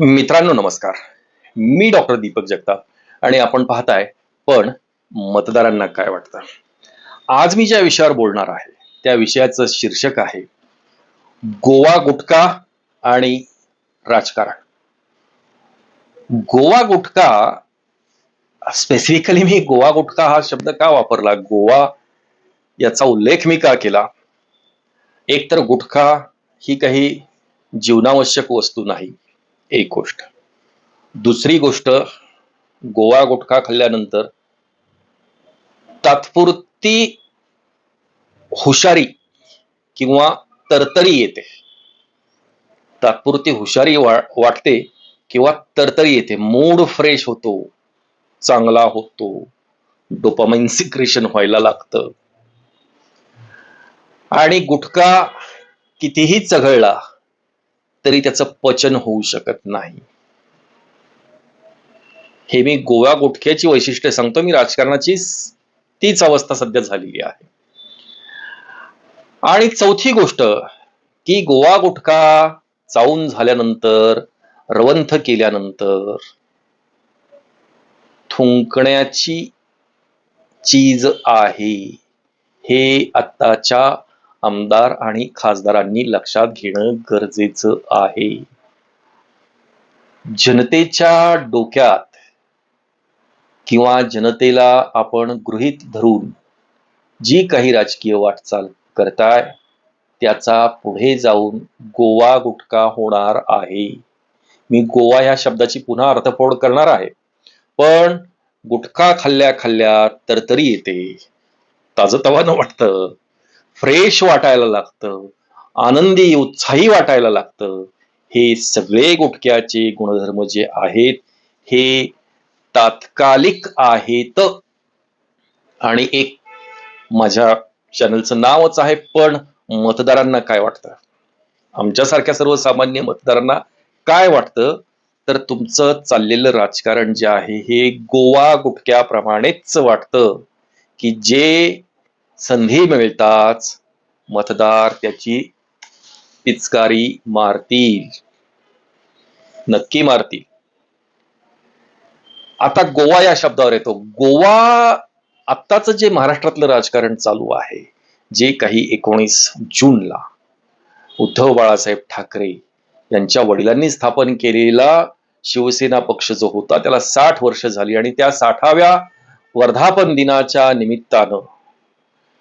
मित्रांनो नमस्कार. मी डॉक्टर दीपक जगताप आणि आपण पाहताय पण मतदारांना काय वाटतं. आज मी ज्या विषयावर बोलणार आहे त्या विषयाचं शीर्षक आहे गोवा गुटखा आणि राजकारण. गोवा गुटखा, स्पेसिफिकली मी गोवा गुटखा हा शब्द का वापरला, गोवा याचा उल्लेख मी का केला. एक तर गुटखा ही काही जीवनावश्यक वस्तू नाही, एक गोष्ट. दुसरी गोष्ट, गोवा गुटखा खाल्ल्यानंतर तात्पुरती हुशारी किंवा तरतरी येते. तात्पुरती हुशारी वाटते किंवा तरतरी येते, मूड फ्रेश होतो, चांगला होतो, डोपामाइन सिक्रेशन व्हायला लागतं. आणि गुटखा कितीही चघळला तरी त्याचं पचन होऊ शकत नाही. हे मी गोवा गुटख्याची वैशिष्ट्य सांगतो. मी राजकारणाची तीच अवस्था सध्या झालेली आहे. आणि चौथी गोष्ट की गोवा गुटखा चावून झाल्यानंतर, रवंथ केल्यानंतर थुंकण्याची चीज आहे, हे आत्ताच्या आमदार आणि खासदारांनी लक्षात घेणं गरजेचं आहे. जनतेच्या डोक्यात किंवा जनतेला आपण गृहीत धरून जी काही राजकीय वाटचाल करताय त्याचा पुढे जाऊन गोवा गुटखा होणार आहे. मी गोवा या शब्दाची पुन्हा अर्थफोड करणार आहे. पण गुटखा खाल्ल्या खाल्ल्या तरतरी येते, ताजतवानं वाटतं, फ्रेश वाटायला लागतं, आनंदी उत्साही वाटायला लागतं. हे सगळे गुटख्याचे गुणधर्म जे आहेत हे तात्कालिक आहेत. आणि एक माझ्या चॅनलचं नावच आहे पण मतदारांना काय वाटतं, आमच्यासारख्या सर्वसामान्य मतदारांना काय वाटतं, तर तुमचं चाललेलं राजकारण जे आहे हे गोवा गुटख्याप्रमाणेच वाटतं की जे संधी मिळताच मतदार त्याची पिचकारी मारतील, नक्की मारतील. आता गोवा या शब्दावर येतो. गोवा आत्ताच जे महाराष्ट्रातलं राजकारण चालू आहे, जे काही 19 जूनला उद्धव बाळासाहेब ठाकरे यांच्या वडिलांनी स्थापन केलेला शिवसेना पक्ष जो होता त्याला 60 वर्ष झाली आणि त्या 60व्या वर्धापन दिनाच्या निमित्तानं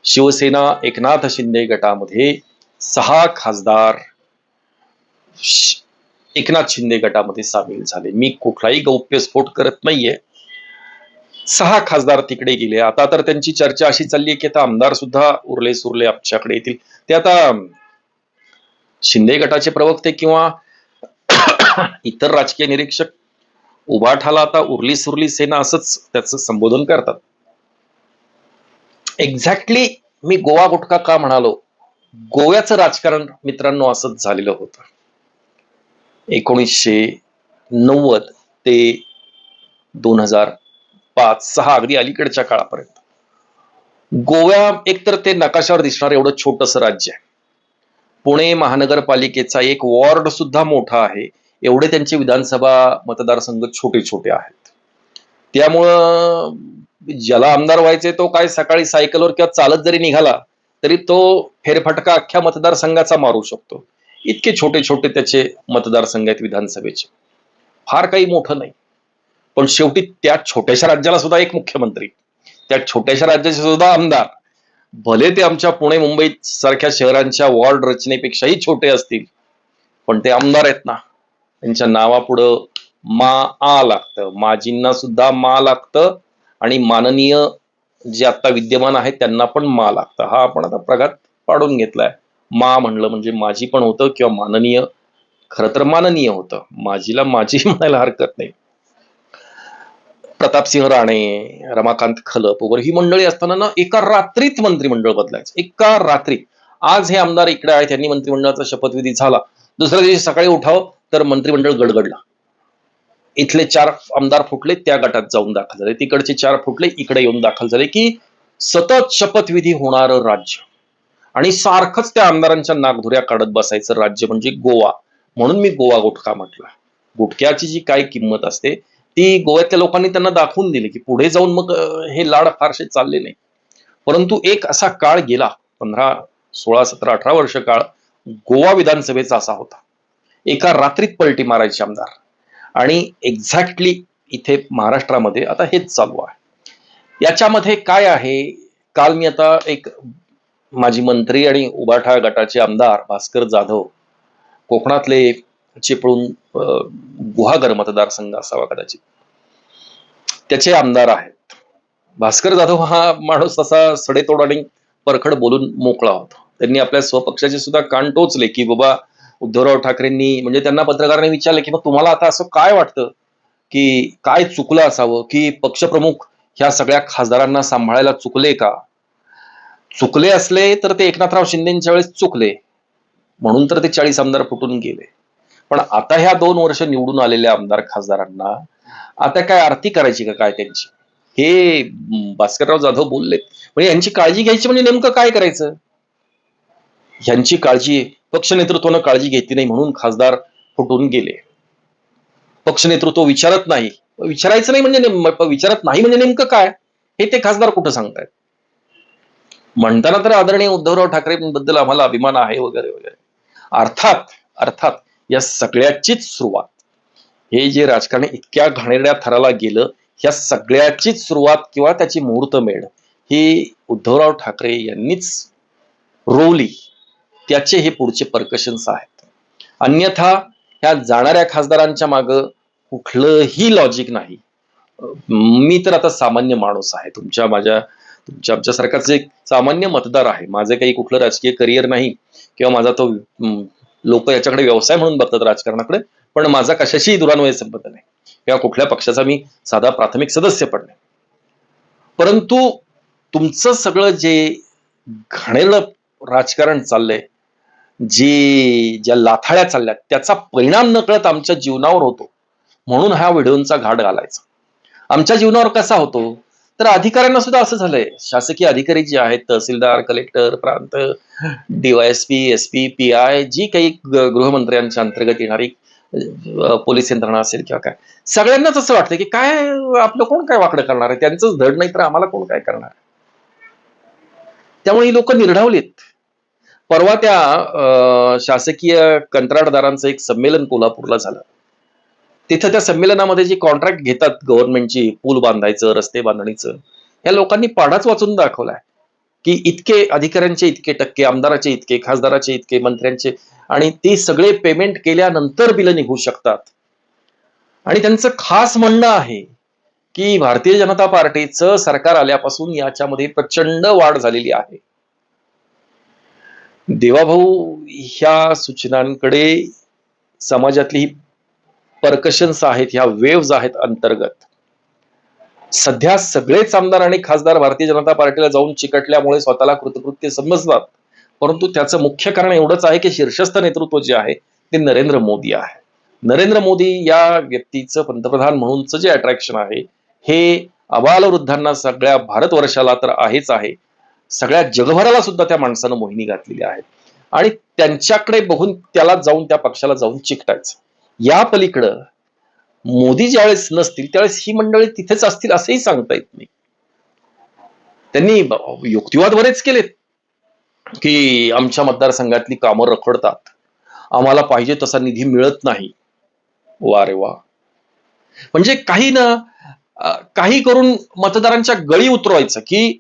शिवसेना एकनाथ शिंदे गटामध्ये 6 खासदार एकनाथ शिंदे गटामध्ये सामील झाले. मी कुठलाही गौप्यस्फोट करत नाहीये. 6 खासदार तिकडे गेले. आता तर त्यांची चर्चा अशी चालली आहे की आता आमदार सुद्धा उरले सुरले आमच्याकडे येतील. ते आता शिंदे गटाचे प्रवक्ते किंवा इतर राजकीय निरीक्षक उभाठाला आता उरली सुरली सेना असंच त्याचं संबोधन करतात. एक्झॅक्टली मी गोवा गुटखा का म्हणालो, गोव्याचं राजकारण मित्रांनो असंच झालेलं होतं 1990 ते 2005-6 अगदी अलीकडच्या काळापर्यंत. गोवा एकतर ते नकाशावर दिसणार एवढं छोटस राज्य आहे. पुणे महानगरपालिकेचा एक वॉर्ड सुद्धा मोठा आहे, एवढे त्यांचे विधानसभा मतदारसंघ छोटे छोटे आहेत. त्यामुळं ज्याला आमदार व्हायचे तो काय सकाळी सायकलवर किंवा चालत जरी निघाला तरी तो फेरफटका अख्ख्या मतदारसंघाचा मारू शकतो. इतके छोटे छोटे त्याचे मतदारसंघ आहेत विधानसभेचे, फार काही मोठं नाही. पण शेवटी त्या छोट्याशा राज्याला सुद्धा एक मुख्यमंत्री, त्या छोट्याशा राज्याचे सुद्धा आमदार, भले ते आमच्या पुणे मुंबई सारख्या शहरांच्या वॉर्ड रचनेपेक्षाही छोटे असतील पण ते आमदार आहेत ना. त्यांच्या नावापुढं मा आ लागतं, माजींना सुद्धा मा लागतं आणि माननीय जे आता विद्यमान आहेत त्यांना पण मा लागतं. हा आपण आता प्रघात पाडून घेतलाय. मा म्हणलं म्हणजे माझी पण होतं किंवा माननीय खरं तर माननीय होतं, माझीला माझी म्हणायला हरकत नाही. प्रतापसिंह राणे, रमाकांत खलप वगैरे ही मंडळी असताना ना एका रात्रीत मंत्रिमंडळ बदलायचं, एका रात्रीत. आज हे आमदार इकडे आहेत, त्यांनी मंत्रिमंडळाचा शपथविधी झाला, दुसऱ्या दिवशी सकाळी उठाव तर मंत्रिमंडळ गडगडला. इथले 4 आमदार फुटले, त्या गटात जाऊन दाखल झाले, तिकडचे 4 फुटले, इकडे येऊन दाखल झाले. की सतत शपथविधी होणारं राज्य आणि सारखंच त्या आमदारांच्या नागधुऱ्या काढत बसायचं राज्य म्हणजे गोवा. म्हणून मी गोवा गुटखा म्हटलं. गुटख्याची जी काय किंमत असते ती गोव्यातल्या लोकांनी त्यांना दाखवून दिली, की पुढे जाऊन मग हे लाड फारसे चालले नाही. परंतु एक असा काळ गेला, 15, 16, 17, 18 वर्ष काळ गोवा विधानसभेचा असा होता. एका रात्रीत पलटी मारायचे आमदार. आणि एक्झॅक्टली इथे महाराष्ट्रामध्ये आता हेच चालू आहे. याच्यामध्ये काय आहे, काल मी आता एक माजी मंत्री आणि उबाठा गटाचे आमदार भास्कर जाधव, कोकणातले चिपळूण गुहागर मतदारसंघ असावा कदाचित, त्याचे आमदार आहेत. भास्कर जाधव हा माणूस असा सडेतोड आणि परखड बोलून मोकळा होता. त्यांनी आपल्या स्वपक्षाचे सुद्धा कान टोचले, की बाबा उद्धवराव ठाकरेंनी, म्हणजे त्यांना पत्रकारांनी विचारलं, की मग तुम्हाला आता असं काय वाटतं, की काय चुकलं असावं, की पक्षप्रमुख ह्या सगळ्या खासदारांना सांभाळायला चुकले का? चुकले असले तर ते एकनाथराव शिंदेच्या वेळेस चुकले, म्हणून तर ते 40 आमदार फुटून गेले. पण आता ह्या 2 वर्ष निवडून आलेल्या आमदार खासदारांना आता काय आरती करायची का काय त्यांची? हे भास्करराव जाधव बोलले. म्हणजे यांची काळजी घ्यायची म्हणजे नेमकं काय करायचं? यांची काळजी पक्ष नेतृत्वानं काळजी घेतली नाही म्हणून खासदार फुटून गेले. पक्ष नेतृत्व विचारत नाही, विचारायचं नाही म्हणजे विचारत नाही म्हणजे नेमकं काय हे ते खासदार कुठं सांगतायत? म्हणताना तर आदरणीय उद्धवराव ठाकरेंबद्दल आम्हाला अभिमान आहे वगैरे वगैरे. अर्थात अर्थात या सगळ्याचीच सुरुवात, हे जे राजकारण इतक्या घाणेरड्या थराला गेलं, ह्या सगळ्याचीच सुरुवात किंवा त्याची मुहूर्तमेढ ही उद्धवराव ठाकरे यांनीच रोवली. त्याचे हे पुढचे परकशन्स आहेत. अन्यथा ह्या जाणाऱ्या खासदारांच्या मागं कुठलंही लॉजिक नाही. मी तर आता सामान्य माणूस आहे, आमच्यासारखाच एक सामान्य मतदार आहे. माझे काही कुठलं राजकीय करिअर नाही किंवा माझा तो लोक याच्याकडे व्यवसाय म्हणून बघतात राजकारणाकडे, पण माझा कशाशी दुरान्वय संबंध नाही किंवा कुठल्या पक्षाचा मी साधा प्राथमिक सदस्य पण नाही. परंतु तुमचं सगळं जे घाणेरडं राजकारण चाललंय, ज्या लाथाळ्या चालल्यात, त्याचा परिणाम नकळत आमच्या जीवनावर होतो. म्हणून हा व्हिडिओचा घाट घालायचा. आमच्या जीवनावर कसा होतो, तर अधिकाऱ्यांना सुद्धा असं झालंय. शासकीय अधिकारी जे आहेत, तहसीलदार, कलेक्टर, प्रांत, डीवायएसपी, एसपी, पीआय, जी काही गृहमंत्र्यांच्या अंतर्गत येणारी पोलीस यंत्रणा असेल किंवा काय, सगळ्यांनाच असं वाटतं की काय आपलं कोण काय वाकडं करणार आहे, त्यांचंच धड नाही तर आम्हाला कोण काय करणार. त्यामुळे ही लोक निर्ढावलीत. परवा त्या शासकीय कंत्राटदारांचं एक संमेलन कोल्हापूरला झालं. तिथं त्या संमेलनामध्ये जी कॉन्ट्रॅक्ट घेतात गव्हर्नमेंटची, पूल बांधायचं, रस्ते बांधणीचं, या लोकांनी पाडाच वाचून दाखवलाय की इतके अधिकाऱ्यांचे इतके टक्के, आमदाराचे इतके, खासदाराचे इतके, मंत्र्यांचे, आणि ते सगळे पेमेंट केल्यानंतर बिलं निघू शकतात. आणि त्यांचं खास म्हणणं आहे की भारतीय जनता पार्टीचं सरकार आल्यापासून याच्यामध्ये प्रचंड वाढ झालेली आहे. देवाभाऊ, ह्या सूचनांकडे समाजातली परकशन्स आहेत, ह्या वेव्ज आहेत अंतर्गत. सध्या सगळेच आमदार आणि खासदार भारतीय जनता पार्टीला जाऊन चिकटल्यामुळे स्वतःला कृतकृत्य समजतात. परंतु त्याचं मुख्य कारण एवढंच आहे की शीर्षस्थ नेतृत्व जे आहे ते नरेंद्र मोदी आहे. नरेंद्र मोदी या व्यक्तीचं पंतप्रधान म्हणूनच जे अट्रॅक्शन आहे, हे अबालवृद्धांना, सगळ्या भारतवर्षाला तर आहेच आहे, सगळ्या जगभराला सुद्धा त्या माणसानं मोहिनी घातलेली आहे. आणि त्यांच्याकडे बघून त्याला जाऊन, त्या पक्षाला जाऊन चिकटायचं. या पलीकडं मोदी ज्यावेळेस नसतील त्यावेळेस ही मंडळी तिथेच असतील असंही सांगता येत नाही. त्यांनी युक्तिवाद बरेच केलेत की आमच्या मतदारसंघातली कामं रखडतात, आम्हाला पाहिजे तसा निधी मिळत नाही. वा रे वा. म्हणजे काही करून मतदारांच्या गळी उतरवायचं की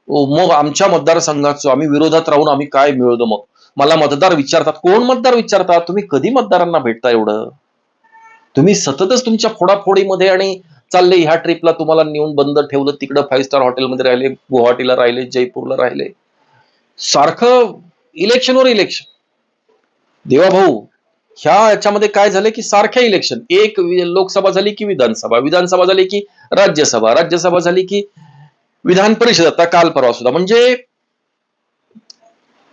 मग आमच्या मतदारसंघाचं आम्ही विरोधात राहून आम्ही काय मिळवलं. मग मला मतदार विचारतात. कोण मतदार विचारतात? तुम्ही कधी मतदारांना भेटता? एवढं तुम्ही सततच तुमच्या फोडाफोडीमध्ये, आणि चालले ह्या ट्रिपला तुम्हाला नेऊन बंद ठेवलं, तिकडं 5 स्टार हॉटेलमध्ये राहिले, गुवाहाटीला राहिले, जयपूरला राहिले, सारखं इलेक्शनवर इलेक्शन. देवाभाऊ, याच्यामध्ये काय झालं की सारख्या इलेक्शन, एक लोकसभा झाली की विधानसभा, विधानसभा झाली की राज्यसभा, राज्यसभा झाली की विधान परिषद, आता काल परवा सुद्धा. म्हणजे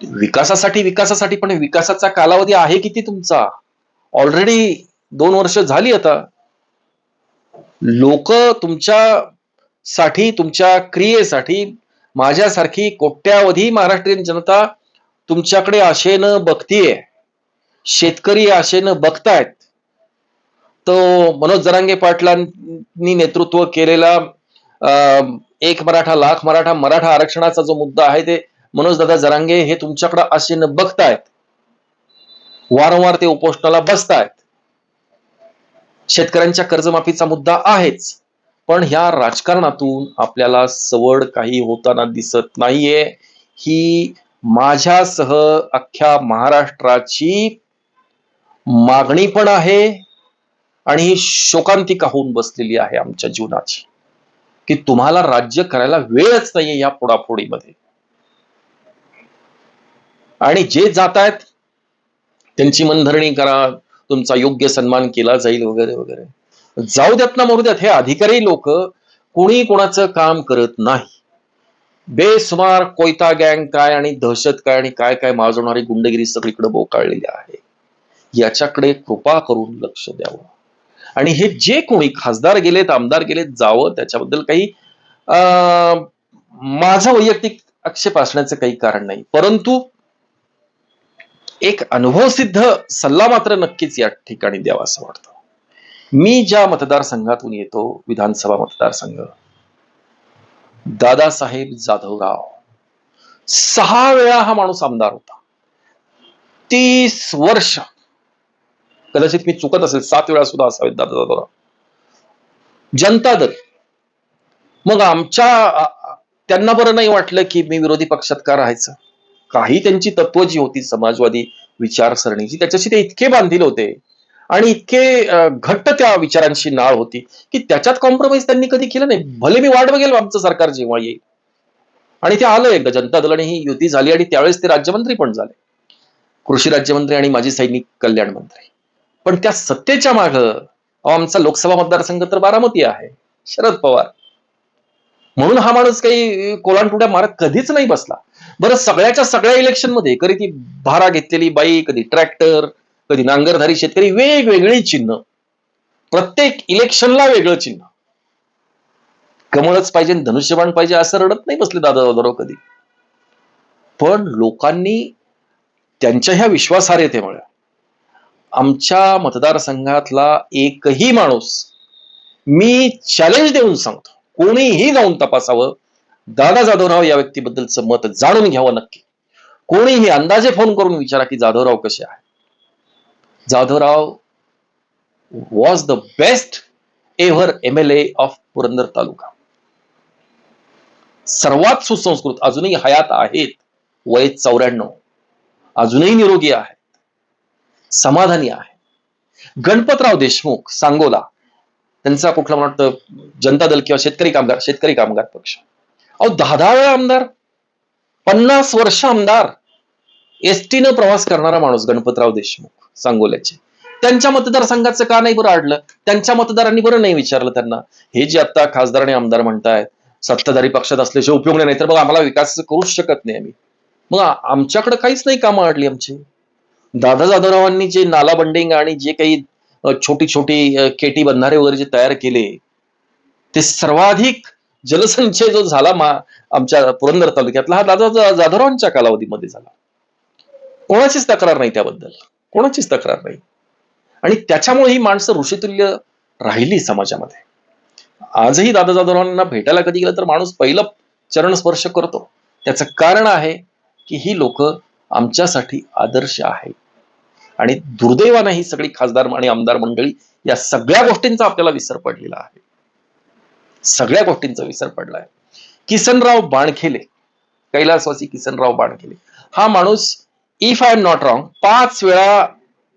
विकासासाठी पण विकासाचा कालावधी आहे किती तुमचा? ऑलरेडी 2 वर्ष झाली. आता लोक तुमच्यासाठी, तुमच्या क्रियेसाठी, माझ्यासारखी कोट्यावधी महाराष्ट्रीयन जनता तुमच्याकडे आशेनं बघतीये, शेतकरी आशेनं बघतायत. तो मनोज जरांगे पाटलांनी नेतृत्व केलेला एक मराठा लाख मराठा मराठा आरक्षणाचा जो मुद्दा आहे ते मनोज दादा जरांगे हे तुमच्याकडे आशेने बघतायत, वारंवार ते उपोषणाला बसतायत. शेतकऱ्यांच्या कर्जमाफीचा मुद्दा आहेच, पण ह्या राजकारणातून आपल्याला सवड काही होताना दिसत नाहीये. ही माझ्यासह अख्ख्या महाराष्ट्राची मागणी पण आहे आणि ही शोकांतिका होऊन बसलेली आहे आमच्या जीवनाची, की तुम्हाला राज्य करायला वेळच नाहीये या फोडाफोडीमध्ये. आणि जे जात आहेत त्यांची मनधरणी करा, तुमचा योग्य सन्मान केला जाईल वगैरे वगैरे. जाऊ द्यात ना मरू द्यात. हे अधिकारी लोक कोणी कोणाचं काम करत नाही. बेसुमार कोयता गँग काय आणि दहशत काय आणि काय काय माजवणारी गुंडगिरी सगळीकडे बोकाळलेली आहे. याच्याकडे कृपा करून लक्ष द्यावं. आणि हे जे कोणी खासदार गेलेत आमदार गेलेत जावं त्याच्याबद्दल काही माझा वैयक्तिक आक्षेप असण्याचं काही कारण नाही, परंतु एक अनुभवसिद्ध सल्ला मात्र नक्कीच या ठिकाणी द्यावा असं वाटतं. मी ज्या मतदारसंघातून येतो, विधानसभा मतदारसंघ, दादासाहेब जाधवराव 6 वेळा हा माणूस आमदार होता. 30 वर्ष, कदाचित मी चुकत असेल 7 वेळा सुद्धा असावेत दादा जाधवराव. जनता दल, मग त्यांना बरं नाही वाटलं की मी विरोधी पक्षात का राहायचं. काही त्यांची तत्व जी होती समाजवादी विचारसरणीची त्याच्याशी ते इतके बांधील होते आणि इतके घट्ट त्या विचारांची नाळ होती की त्याच्यात कॉम्प्रोमाइज त्यांनी कधी केलं नाही. भले मी वाट बघेल आमचं सरकार जेव्हा येईल. आणि ते आलं एकदा जनता दल आणि ही युती झाली आणि त्यावेळेस ते राज्यमंत्री पण झाले, कृषी राज्यमंत्री आणि माजी सैनिक कल्याण मंत्री. पण त्या सत्तेच्या माग आमचा लोकसभा मतदारसंघ तर बारामती आहे, शरद पवार. म्हणून हा माणूस काही कोलांटुड्या मारत कधीच नाही बसला. बरं, सगळ्याच्या सगळ्या इलेक्शन मध्ये कधी ती भारा घेतलेली बाई, कधी ट्रॅक्टर, कधी नांगरधारी शेतकरी, वेगवेगळी चिन्ह, प्रत्येक इलेक्शनला वेगळं चिन्ह. कमळच पाहिजे धनुष्यबाण पाहिजे असं रडत नाही बसले दादा जाधवराव कधी. पण लोकांनी त्यांच्या ह्या विश्वासार्हतेमुळे आमच्या मतदारसंघातला एकही माणूस, मी चॅलेंज देऊन सांगतो, कोणीही जाऊन तपासावं, दादा जाधवराव या व्यक्तीबद्दलचं मत जाणून घ्यावं नक्की. कोणीही अंदाजे फोन करून विचारा की जाधवराव कसे आहे. Jadhavrao was the best ever MLA of Purandar taluka. सर्वात सुसंस्कृत, अजूनही हयात आहेत, वय 94, अजूनही निरोगी आहेत, समाधानी आहे. गणपतराव देशमुख सांगोला, त्यांचा कुठला मला वाटतं जनता दल किंवा शेतकरी कामगार पक्ष. अहो 10 वेळा आमदार, 50 वर्ष आमदार, एसटीनं प्रवास करणारा माणूस गणपतराव देशमुख सांगोल्याचे. त्यांच्या मतदारसंघाचं का नाही बरं आडलं, त्यांच्या मतदारांनी बरं नाही विचारलं त्यांना. हे जे आता खासदार आणि आमदार म्हणतायत सत्ताधारी पक्षात असल्याशिवाय उपयोग नाही, तर मग आम्हाला विकास करूच शकत नाही आम्ही. मग आमच्याकडे काहीच नाही कामं आडली आमची. दादा जाधवरावांनी जे नाला बंडिंग आणि जे काही छोटी छोटी केटी बंधारे वगैरे जे तयार केले, ते सर्वाधिक जलसंचय जो झाला आमच्या पुरंदर तालुक्यातला हा दादा जाधवरावांच्या कालावधीमध्ये झाला. कोणाचीच तक्रार नाही त्याबद्दल, कोणाचीच तक्रार नाही. आणि त्याच्यामुळे ही माणसं ऋषितुल्य राहिली समाजामध्ये. आजही दादा जाधवरावांना भेटायला कधी गेलं तर माणूस पहिलं चरण स्पर्श करतो. त्याचं कारण आहे की ही लोक आमच्यासाठी आदर्श आहे. आणि दुर्दैवानं ही सगळी खासदार आणि आमदार मंडळी या सगळ्या गोष्टींचा आपल्याला विसर पडलेला आहे. सगळ्या गोष्टींचा विसर पडलाय. किसनराव बाणखेले, कैलासवासी किसनराव बाणखेले, हा माणूस if I am not wrong 5 वेळा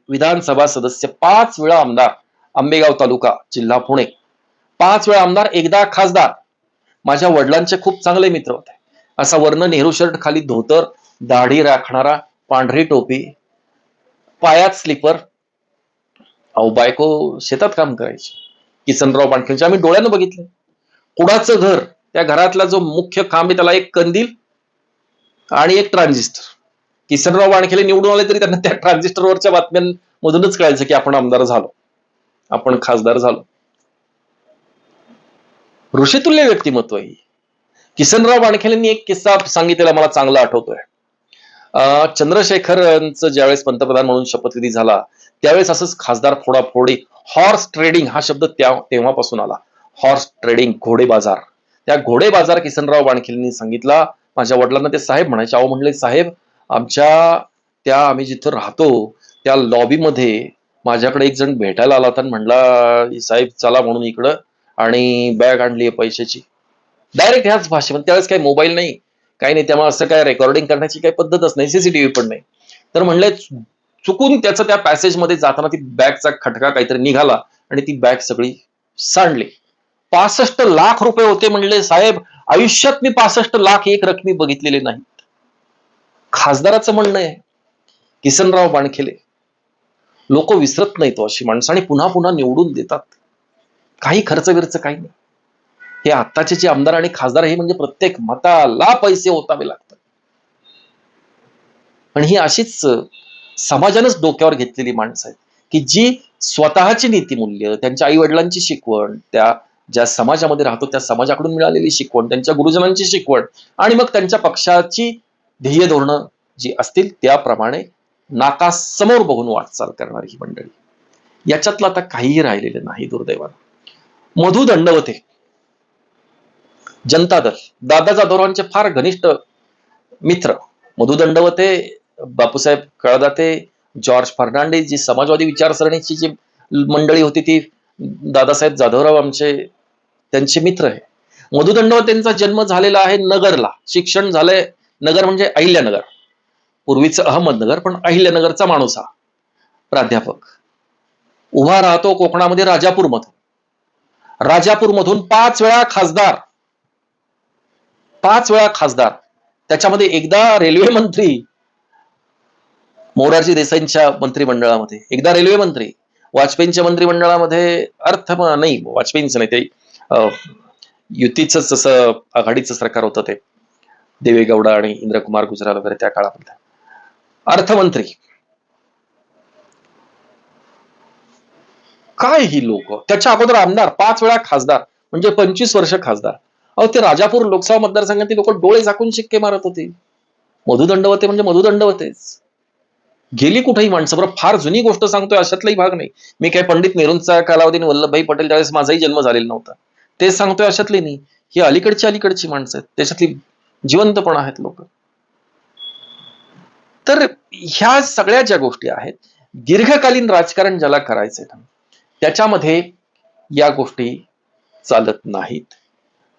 विधानसभा सदस्य, 5 वेळा आमदार, आंबेगाव तालुका जिल्हा पुणे, 5 वेळा आमदार, एकदा खासदार. माझ्या वडिलांचे खूप चांगले मित्र होते. असा वर्ण नेहरू शर्ट, खाली धोतर, दाढी राखणारा, पांढरी टोपी, पायात स्लीपर. अहो बायको शेतात काम करायची. किसनराव बाणखेंच्या आम्ही डोळ्यानं बघितलं. कुडाचं घर, त्या घरातला जो मुख्य खांब आहे त्याला एक कंदील आणि एक ट्रान्झिस्टर. किसनराव बाणखेले निवडून आले तरी त्यांना त्या ट्रान्झिस्टरवरच्या बातम्यांमधूनच कळायचं की आपण आमदार झालो, आपण खासदार झालो. ऋषितुल्य व्यक्तिमत्व ही. किसनराव बाणखेलेंनी एक किस्सा सांगितलेला मला चांगला आठवतोय. चंद्रशेखरांचं ज्यावेळेस पंतप्रधान म्हणून शपथविधी झाला त्यावेळेस असंच खासदार फोडाफोडी, हॉर्स ट्रेडिंग हा शब्द तेव्हापासून आला. हॉर्स ट्रेडिंग, घोडे बाजार. त्या घोडे बाजार किसनराव बाणखिलेंनी सांगितला. माझ्या वडिलांना ते साहेब म्हणायचे. अहो म्हणले, साहेब आमच्या त्या आम्ही जिथं राहतो त्या लॉबीमध्ये माझ्याकडे एक जण भेटायला आला होता आणि म्हणला, साहेब चला म्हणून इकडं, आणि बॅग आणली पैशाची. डायरेक्ट ह्याच भाषेमध्ये. त्यावेळेस काही मोबाईल नाही, काही नाही, त्यामुळे असं काय रेकॉर्डिंग करण्याची काही पद्धतच नाही, सीसीटीव्ही पण नाही. तर म्हणले चुकून त्याचं त्या पॅसेजमध्ये जाताना ती बॅगचा खटका काहीतरी निघाला आणि ती बॅग सगळी सांडली. 65 लाख रुपये होते. म्हणले, साहेब आयुष्यात मी 65 लाख एक रकमी बघितलेले नाही. खासदाराचं म्हणणं आहे. किसनराव बाणखिले. लोक विसरत नाहीत अशी माणसं आणि पुन्हा पुन्हा निवडून देतात. काही खर्च विर्च काही नाही. हे आत्ताचे जे आमदार आणि खासदार हे म्हणजे प्रत्येक मताला पैसे ओतावे लागतात. पण ही अशीच समाजानंच डोक्यावर घेतलेली माणसं आहेत की जी स्वतःची नीतिमूल्य, त्यांच्या आई वडिलांची शिकवण, त्या ज्या समाजामध्ये राहतो त्या समाजाकडून मिळालेली शिकवण, त्यांच्या गुरुजनांची शिकवण आणि मग त्यांच्या पक्षाची ध्येय धोरणं जी असतील त्याप्रमाणे नाकासमोर बघून वाटचाल करणारी ही मंडळी. याच्यातलं आता काहीही राहिलेलं नाही दुर्दैवानं. मधु दंडवते, जनता दल, दादा जाधवरावांचे फार घनिष्ठ मित्र. मधु दंडवते, बापूसाहेब कळदाते, जॉर्ज फर्नांडिस, जी समाजवादी विचारसरणीची जी मंडळी होती ती दादासाहेब जाधवराव आमचे त्यांचे मित्र आहे. मधु दंडवतेंचा जन्म झालेला आहे नगरला. शिक्षण झालंय नगर म्हणजे अहिल्यानगर, पूर्वीचं अहमदनगर पण अहिल्यानगरचा माणूस हा. प्राध्यापक. उभा राहतो कोकणामध्ये राजापूरमधून. राजापूरमधून 5 वेळा खासदार. 5 वेळा खासदार. त्याच्यामध्ये एकदा रेल्वे मंत्री मोरारजी देसाईंच्या मंत्रिमंडळामध्ये, एकदा रेल्वे मंत्री. वाजपेयींच्या मंत्रिमंडळामध्ये नाही, वाजपेयींचं नाही, ते युतीच जसं आघाडीचं सरकार होतं ते देवेगौडा आणि इंद्रकुमार गुजराल वगैरे त्या काळामध्ये अर्थमंत्री. काय ही लोक. त्याच्या अगोदर आमदार, 5 वेळा खासदार, म्हणजे 25 वर्ष खासदार. अहो ते राजापूर लोकसभा मतदारसंघातील लोक डोळे झाकून शिक्के मारत होते. मधु दंडवते म्हणजे मधु दंडवतेच. गेली कुठेही माणसं. बरं फार जुनी गोष्ट सांगतोय अशातलाही भाग नाही. मी काय पंडित नेहरूंचा कालावधी वल्लभभाई पटेल त्यावेळेस माझाही जन्म झालेला नव्हता, तेच सांगतोय अशातली नाही. ही अलीकडची माणसं आहेत, त्याच्यातली जिवंत पण आहेत लोक. तर ह्या सगळ्या ज्या गोष्टी आहेत, दीर्घकालीन राजकारण ज्याला करायचंय ना त्याच्यामध्ये या गोष्टी चालत नाहीत.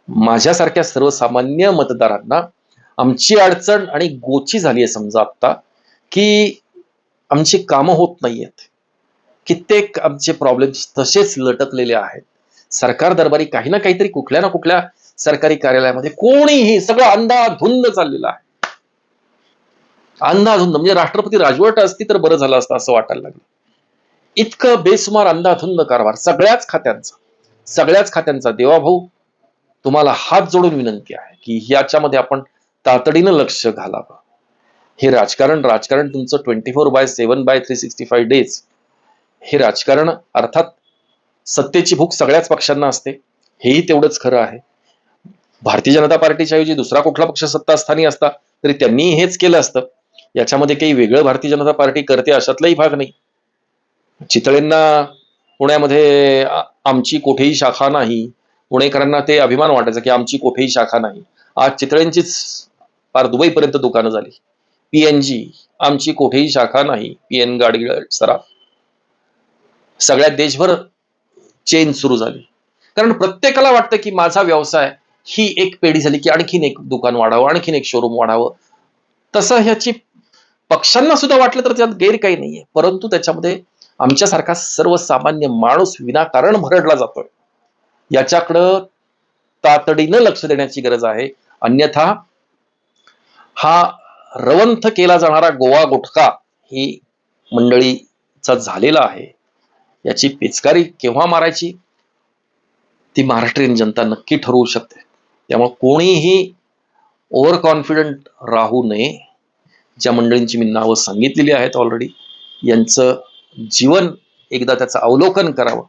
माझ्यासारख्या सर्वसामान्य मतदारांना आमची अडचण आणि गोची झाली आहे समजा आता, की आमची कामं होत नाहीयेत. कित्येक आमचे प्रॉब्लेम्स तसेच लटकलेले आहेत. सरकार दरबारी काही ना काहीतरी कुठल्या ना कुठल्या सरकारी कार्यालयामध्ये कोणीही, सगळं अंधाधुंद चाललेलं आहे. अंधाधुंद म्हणजे राष्ट्रपती राजवट असती तर बरं झालं असतं असं वाटायला लागलं. इतकं बेसुमार अंधाधुंद कारभार सगळ्याच खात्यांचा. देवाभाऊ तुम्हाला हात जोडून विनंती आहे की याच्यामध्ये आपण तातडीनं लक्ष घालावं. हे राजकारण तुमचं 24/7/365 डेज हे राजकारण. अर्थात सत्तेची भूक सगळ्याच पक्षांना असते, हेही तेवढंच खरं आहे. भारतीय जनता पार्टीच्या ऐवजी दुसरा कुठला पक्ष सत्तास्थानी असता तरी त्यांनी हेच केलं असतं. याच्यामध्ये काही वेगळं भारतीय जनता पार्टी करते अशातलाही भाग नाही. चितळेंना पुण्यामध्ये आमची कोठेही शाखा नाही, पुणेकरांना ते अभिमान वाटायचा की आमची कोठेही शाखा नाही. आज चितळेंचीच फार दुबईपर्यंत दुकानं झाली. PNG, आमची कोठेही शाखा नाही. PN गाडी सराफ, सगळ्या देशभर चेन सुरू झाली. कारण प्रत्येकाला वाटतं की माझा व्यवसाय ही एक पेढी झाली की आणखीन एक दुकान वाढावं, आणखीन एक शोरूम वाढावं. तसं ह्याची पक्षांना सुद्धा वाटलं तर त्यात गैर काही नाहीये. परंतु त्याच्यामध्ये आमच्यासारखा सर्वसामान्य माणूस विनाकारण भरडला जातोय. याच्याकडं तातडीनं लक्ष देण्याची गरज आहे. अन्यथा हा रवंथ केला जाणारा गोवा गुटखा ही मंडळीचा झालेला आहे. याची पिचकारी केव्हा मारायची ती महाराष्ट्रीयन जनता नक्की ठरवू शकते. त्यामुळे कोणीही ओव्हर कॉन्फिडंट राहू नये. ज्या मंडळींची मी नावं सांगितलेली आहेत ऑलरेडी, यांचं जीवन एकदा त्याचं अवलोकन करावं.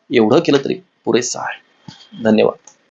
एवढं केलं तरी पुरेसं आहे. धन्यवाद.